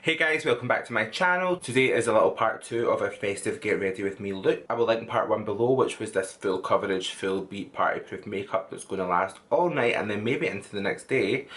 Hey guys, welcome back to my channel. Today is a little part 2 of a festive get ready with me look. I will link part 1 below, which was this full coverage, full beat party proof makeup that's going to last all night and then maybe into the next day.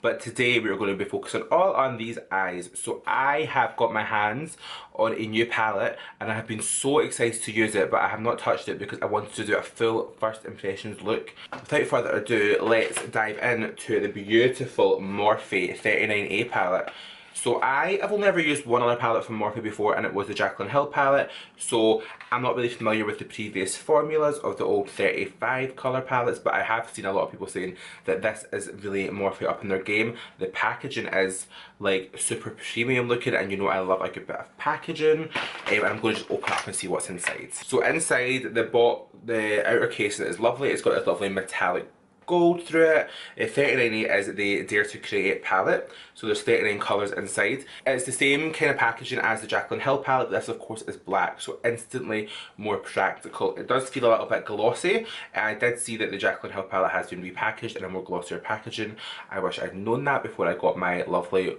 But today we're going to be focusing all on these eyes. So I have got my hands on a new palette and I have been so excited to use it, but I have not touched it because I wanted to do a full first impressions look. Without further ado, let's dive into the beautiful Morphe 39A palette. So I have only ever used one other palette from Morphe before, and it was the Jaclyn Hill palette, so I'm not really familiar with the previous formulas of the old 35 colour palettes, but I have seen a lot of people saying that this is really Morphe up in their game. The packaging is like super premium looking, and you know I love a good bit of packaging, and I'm going to just open up and see what's inside. So inside the outer casing is lovely. It's got this lovely metallic gold through it. 39A is the Dare to Create palette, so there's 39 colours inside. It's the same kind of packaging as the Jaclyn Hill palette. This of course is black, so instantly more practical. It does feel a little bit glossy, and I did see that the Jaclyn Hill palette has been repackaged in a more glossier packaging. I wish I'd known that before I got my lovely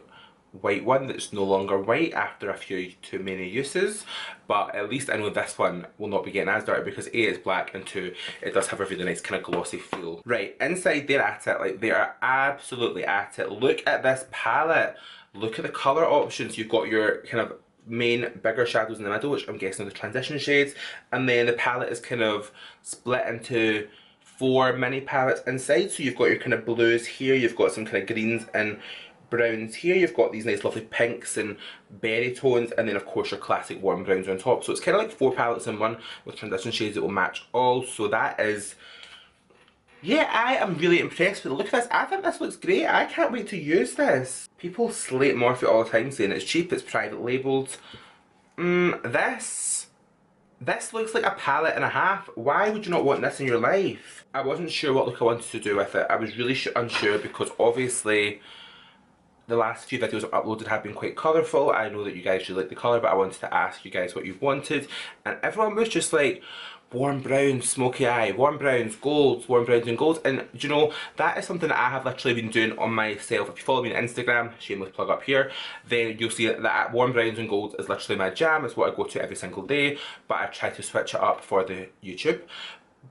white one that's no longer white after a few too many uses, but at least I know this one will not be getting as dirty because A, it's black, and 2, it does have a really nice kind of glossy feel. Right, inside they're at it, like they are absolutely at it. Look at this palette, look at the colour options. You've got your kind of main bigger shadows in the middle, which I'm guessing are the transition shades, and then the palette is kind of split into 4 mini palettes inside. So you've got your kind of blues here, you've got some kind of greens and browns here, you've got these nice lovely pinks and berry tones, and then of course your classic warm browns on top. So it's kind of like 4 palettes in one with transition shades that will match all. So that is, yeah, I am really impressed with it. Look at this, I think this looks great. I can't wait to use this. People slate Morphe all the time saying it's cheap, it's private labelled. This looks like a palette and a half. Why would you not want this in your life? I wasn't sure what look I wanted to do with it. I was really unsure because obviously the last few videos I've uploaded have been quite colourful. I know that you guys really like the colour, but I wanted to ask you guys what you wanted. And everyone was just like, warm browns, smoky eye, warm browns, golds, warm browns and golds. And do you know, that is something that I have literally been doing on myself. If you follow me on Instagram, shameless plug up here, then you'll see that warm browns and golds is literally my jam. It's what I go to every single day. But I try to switch it up for the YouTube.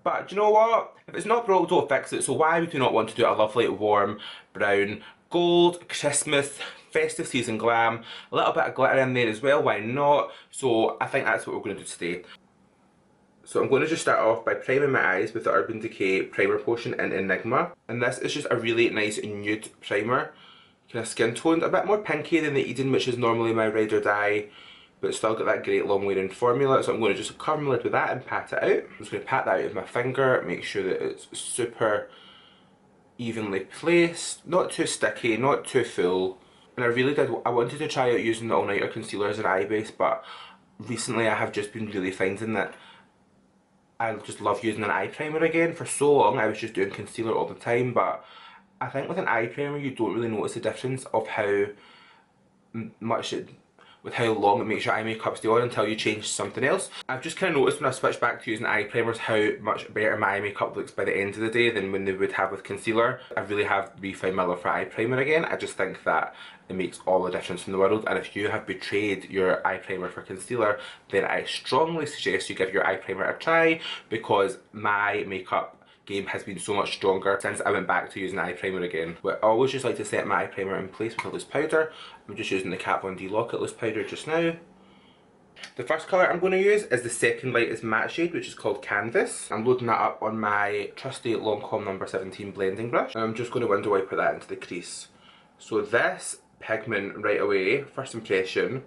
But do you know what? If it's not broke, don't fix it. So why would you not want to do a lovely warm brown, gold, Christmas, festive season glam, a little bit of glitter in there as well, why not? So I think that's what we're going to do today. So I'm going to just start off by priming my eyes with the Urban Decay primer potion in Enigma. And this is just a really nice nude primer, kind of skin toned, a bit more pinky than the Eden, which is normally my ride or die, but it's still got that great long wearing formula. So I'm going to just cover my lid with that and pat it out. I'm just going to pat that out with my finger, make sure that it's super evenly placed, not too sticky, not too full. And I wanted to try out using the All Nighter Concealer as an eye base, but recently I have just been really finding that I just love using an eye primer again. For so long I was just doing concealer all the time, but I think with an eye primer you don't really notice the difference of how much with how long it makes your eye makeup stay on until you change something else. I've just kind of noticed when I switched back to using eye primers how much better my eye makeup looks by the end of the day than when they would have with concealer. I really have refound my love for eye primer again. I just think that it makes all the difference in the world, and if you have betrayed your eye primer for concealer, then I strongly suggest you give your eye primer a try, because my makeup game has been so much stronger since I went back to using eye primer again. But I always just like to set my eye primer in place with a loose powder. I'm just using the Kat Von D Lock-It loose powder just now. The first colour I'm going to use is the second lightest matte shade, which is called Canvas. I'm loading that up on my trusty Lancome number 17 blending brush. And I'm just going to window wiper that into the crease. So this pigment right away, first impression,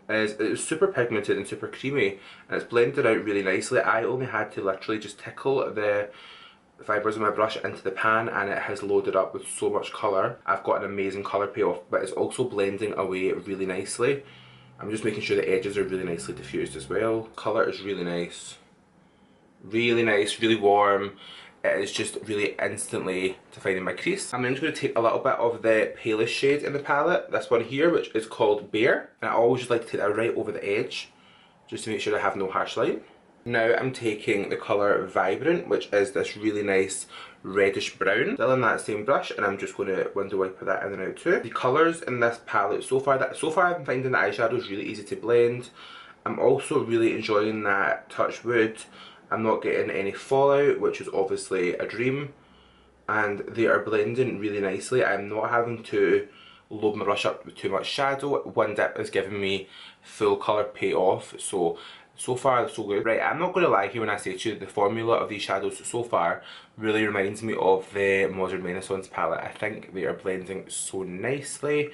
it's super pigmented and super creamy, and it's blended out really nicely. I only had to literally just tickle the fibres of my brush into the pan and it has loaded up with so much colour. I've got an amazing colour payoff, but it's also blending away really nicely. I'm just making sure the edges are really nicely diffused as well. Colour is really nice, really warm. It is just really instantly defining my crease. I'm then just going to take a little bit of the palest shade in the palette, this one here, which is called Bear, and I always just like to take that right over the edge just to make sure I have no harsh light. Now I'm taking the colour Vibrant, which is this really nice reddish brown. Still in that same brush, and I'm just going to window wipe that in and out too. The colours in this palette so far I've been finding the eyeshadows really easy to blend. I'm also really enjoying that touch wood. I'm not getting any fallout, which is obviously a dream, and they are blending really nicely. I'm not having to load my brush up with too much shadow. One dip is giving me full colour payoff, so far so good. Right, I'm not going to lie here when I say to you the formula of these shadows so far really reminds me of the Modern Renaissance palette. I think they are blending so nicely.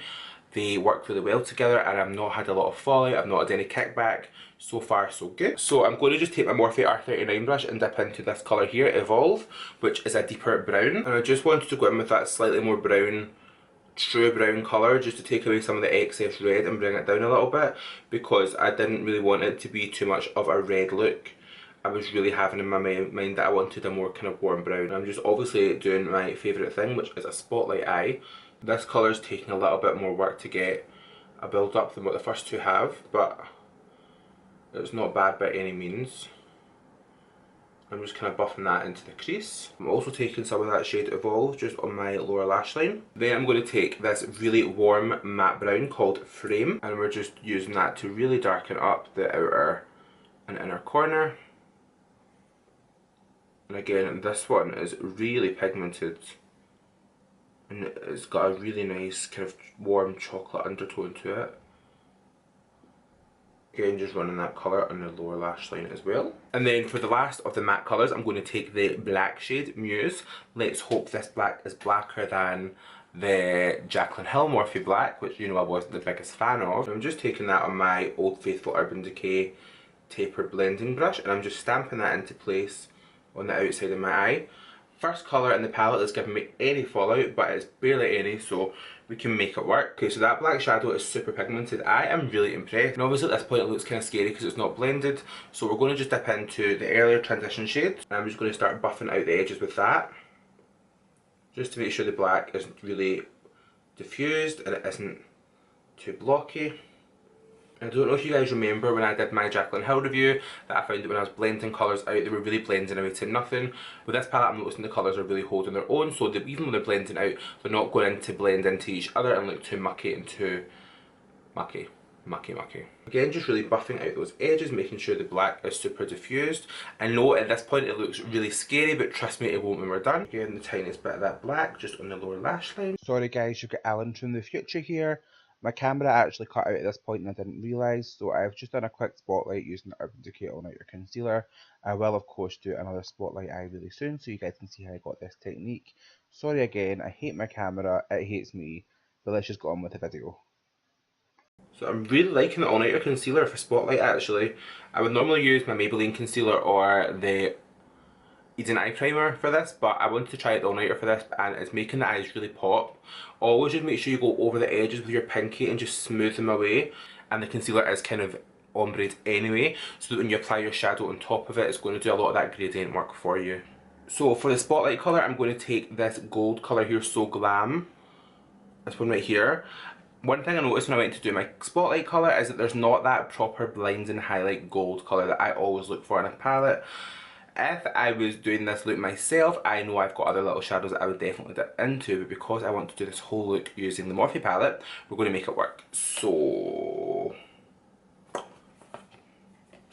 They work really well together, and I've not had a lot of fallout, I've not had any kickback. So far so good. So I'm going to just take my Morphe R39 brush and dip into this colour here, Evolve, which is a deeper brown. And I just wanted to go in with that slightly more brown, true brown colour, just to take away some of the excess red and bring it down a little bit, because I didn't really want it to be too much of a red look. I was really having in my mind that I wanted a more kind of warm brown. I'm just obviously doing my favourite thing, which is a spotlight eye. This colour is taking a little bit more work to get a build up than what the first two have, but it's not bad by any means. I'm just kind of buffing that into the crease. I'm also taking some of that shade Evolve just on my lower lash line. Then I'm going to take this really warm matte brown called Frame, and we're just using that to really darken up the outer and inner corner. And again, this one is really pigmented, and it's got a really nice kind of warm chocolate undertone to it. Again, just running that colour on the lower lash line as well. And then for the last of the matte colours, I'm going to take the black shade, Muse. Let's hope this black is blacker than the Jaclyn Hill Morphe black, which you know I wasn't the biggest fan of. I'm just taking that on my Old Faithful Urban Decay taper blending brush, and I'm just stamping that into place on the outside of my eye. First colour in the palette that's giving me any fallout, but it's barely any, so we can make it work. Okay, so that black shadow is super pigmented. I am really impressed. And obviously at this point it looks kind of scary because it's not blended, so we're going to just dip into the earlier transition shade, and I'm just going to start buffing out the edges with that, just to make sure the black isn't really diffused and it isn't too blocky. I don't know if you guys remember when I did my Jaclyn Hill review that I found that when I was blending colours out they were really blending away to nothing. With this palette I'm noticing the colours are really holding their own, so even when they're blending out they're not going in to blend into each other and look too mucky and too mucky. Again, just really buffing out those edges, making sure the black is super diffused. I know at this point it looks really scary, but trust me, it won't when we're done. Again, the tiniest bit of that black just on the lower lash line. Sorry guys, you've got Allan from the future here. My camera actually cut out at this point and I didn't realise, so I've just done a quick spotlight using the Urban Decay All Nighter Concealer. I will of course do another spotlight eye really soon so you guys can see how I got this technique. Sorry again, I hate my camera, it hates me, but let's just get on with the video. So I'm really liking the All Nighter Concealer for spotlight actually. I would normally use my Maybelline concealer or the Eden Eye Primer for this, but I wanted to try the All Nighter for this and it's making the eyes really pop. Always just make sure you go over the edges with your pinky and just smooth them away, and the concealer is kind of ombreed anyway, so that when you apply your shadow on top of it, it's going to do a lot of that gradient work for you. So for the spotlight colour, I'm going to take this gold colour here, So Glam, this one right here. One thing I noticed when I went to do my spotlight colour is that there's not that proper blinding highlight gold colour that I always look for in a palette. If I was doing this look myself, I know I've got other little shadows that I would definitely dip into, but because I want to do this whole look using the Morphe palette, we're going to make it work. So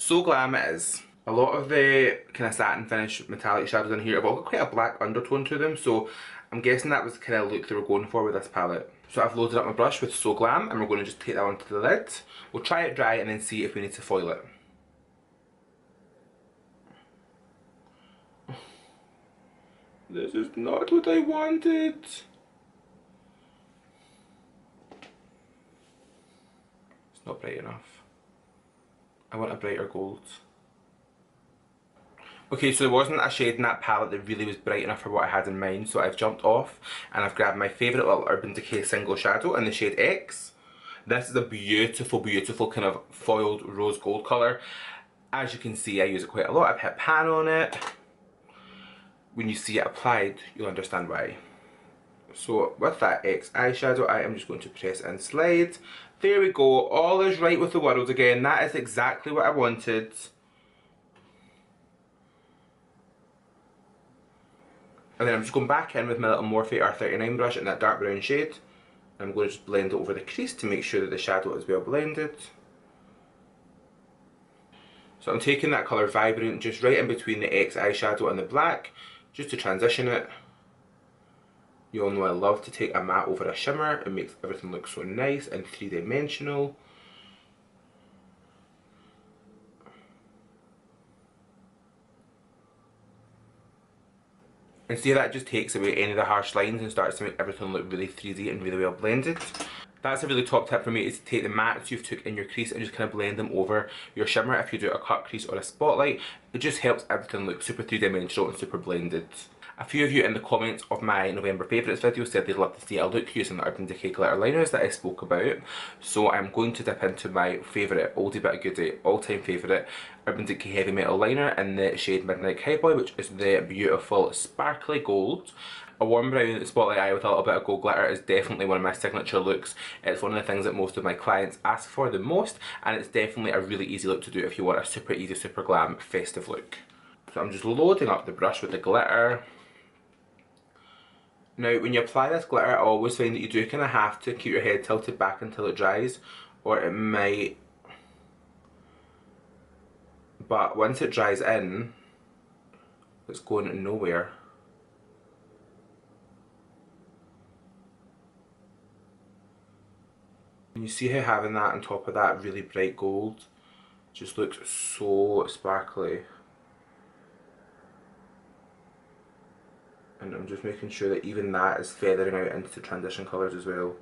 Glam it is. A lot of the kind of satin finish metallic shadows in here have all got quite a black undertone to them, so I'm guessing that was the kind of look they were going for with this palette. So I've loaded up my brush with So Glam and we're going to just take that onto the lid. We'll try it dry and then see if we need to foil it. This is not what I wanted. It's not bright enough. I want a brighter gold. Okay, so there wasn't a shade in that palette that really was bright enough for what I had in mind, so I've jumped off and I've grabbed my favourite little Urban Decay single shadow in the shade X. This is a beautiful, beautiful kind of foiled rose gold colour. As you can see, I use it quite a lot. I've hit pan on it. When you see it applied, you'll understand why. So with that X eyeshadow, I am just going to press and slide. There we go, all is right with the world again. That is exactly what I wanted. And then I'm just going back in with my little Morphe R39 brush in that dark brown shade. I'm going to just blend it over the crease to make sure that the shadow is well blended. So I'm taking that colour Vibrant just right in between the X eyeshadow and the black, just to transition it. You all know I love to take a matte over a shimmer. It makes everything look so nice and three-dimensional. And see, that just takes away any of the harsh lines and starts to make everything look really 3D and really well blended. That's a really top tip for me, is to take the mattes you've took in your crease and just kind of blend them over your shimmer. If you do a cut crease or a spotlight, it just helps everything look super three-dimensional and super blended. A few of you in the comments of my November favourites video said they'd love to see a look using the Urban Decay glitter liners that I spoke about. So I'm going to dip into my favourite oldie but a goodie, all-time favourite Urban Decay Heavy Metal liner in the shade Midnight Cowboy, which is the beautiful sparkly gold. A warm brown spotlight eye with a little bit of gold glitter is definitely one of my signature looks. It's one of the things that most of my clients ask for the most, and it's definitely a really easy look to do if you want a super easy, super glam, festive look. So I'm just loading up the brush with the glitter. Now, when you apply this glitter, I always find that you do kind of have to keep your head tilted back until it dries, or it might... But once it dries in, it's going nowhere. And you see how having that on top of that really bright gold just looks so sparkly. And I'm just making sure that even that is feathering out into the transition colours as well.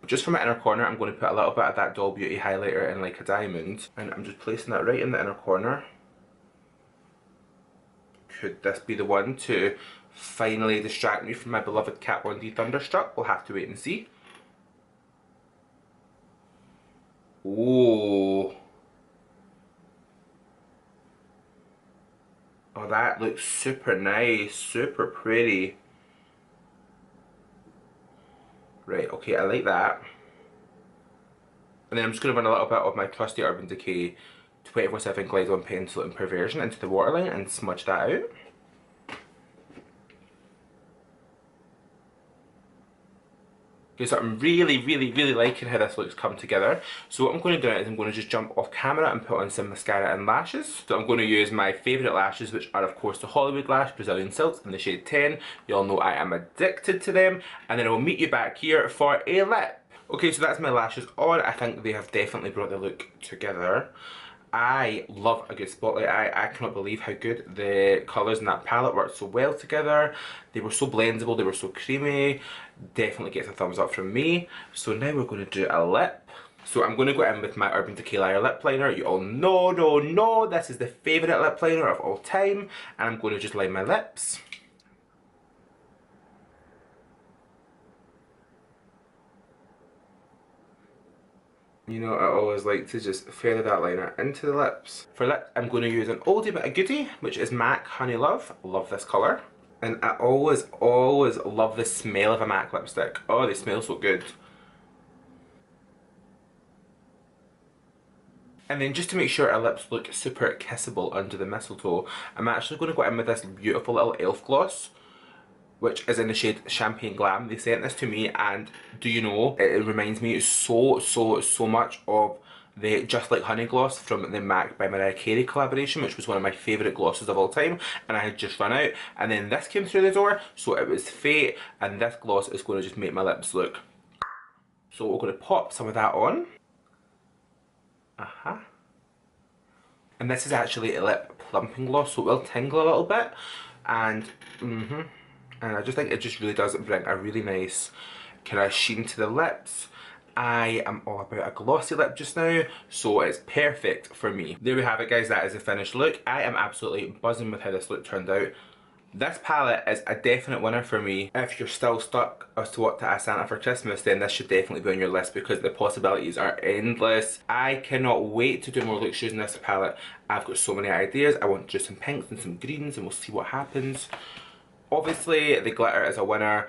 Just from my inner corner, I'm going to put a little bit of that Doll Beauty highlighter in like a diamond. And I'm just placing that right in the inner corner. Could this be the one to finally distract me from my beloved Kat Von D Thunderstruck? We'll have to wait and see. Ooh. Oh, that looks super nice, super pretty. Right, okay, I like that. And then I'm just going to run a little bit of my trusty Urban Decay 24/7 Glide On Pencil in Perversion into the waterline and smudge that out. Okay, so I'm really liking how this looks come together. So what I'm going to do is I'm going to just jump off camera and put on some mascara and lashes. So I'm going to use my favourite lashes, which are of course the Hollywood Lash Brazilian Silks in the shade 10. You all know I am addicted to them. And then I will meet you back here for a lip. Okay, so that's my lashes on. I think they have definitely brought the look together. I love a good spotlight eye. I cannot believe how good the colours in that palette worked so well together. They were so blendable, they were so creamy. Definitely gets a thumbs up from me. So now we're going to do a lip. So I'm going to go in with my Urban Decay Liar lip liner. You all know, this is the favourite lip liner of all time. And I'm going to just line my lips. You know, I always like to just feather that liner into the lips. For lip, I'm going to use an oldie but a goodie, which is MAC Honey Love. Love this colour. And I always love the smell of a MAC lipstick. Oh, they smell so good. And then just to make sure our lips look super kissable under the mistletoe, I'm actually going to go in with this beautiful little elf gloss, which is in the shade Champagne Glam. They sent this to me, and do you know, it reminds me so much of the Just Like Honey gloss from the MAC by Mariah Carey collaboration, which was one of my favourite glosses of all time, and I had just run out, and then this came through the door, so it was fate, and this gloss is going to just make my lips look. So we're going to pop some of that on. And this is actually a lip plumping gloss, so it will tingle a little bit, and and I just think it just really does bring a really nice kind of sheen to the lips. I am all about a glossy lip just now, so it's perfect for me. There we have it, guys. That is the finished look. I am absolutely buzzing with how this look turned out. This palette is a definite winner for me. If you're still stuck as to what to ask Santa for Christmas, then this should definitely be on your list because the possibilities are endless. I cannot wait to do more looks using this palette. I've got so many ideas. I want to do some pinks and some greens, and we'll see what happens. Obviously, the glitter is a winner.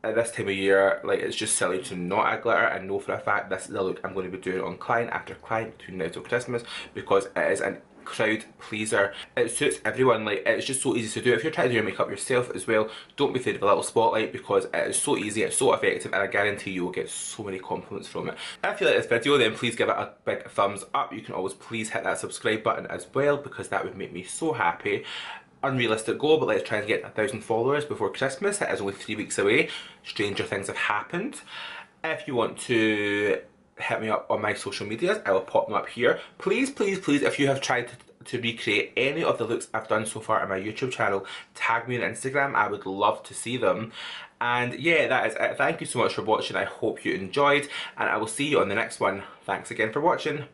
At this time of year, like, it's just silly to not add glitter. I know for a fact this is a look I'm going to be doing on client after client between now till Christmas because it is an crowd pleaser. It suits everyone. Like, it's just so easy to do. If you're trying to do your makeup yourself as well, don't be afraid of a little spotlight, because it is so easy, it's so effective, and I guarantee you will get so many compliments from it. If you like this video, then please give it a big thumbs up. You can always please hit that subscribe button as well, because that would make me so happy. Unrealistic goal, but let's try and get 1,000 followers before Christmas. It is only 3 weeks away. Stranger things have happened. If you want to hit me up on my social medias, I will pop them up here. Please, please, please, if you have tried to recreate any of the looks I've done so far on my YouTube channel, tag me on Instagram. I would love to see them. And yeah, that is it. Thank you so much for watching. I hope you enjoyed, and I will see you on the next one. Thanks again for watching.